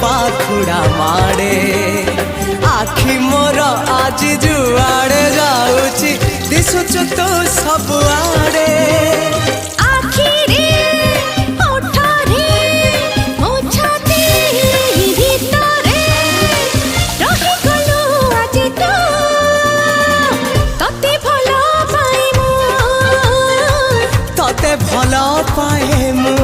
पाखुड़ा मारे आखि मोर आज जुआड़े जाऊची दिशुचु तू सब आड़े भल पाए मु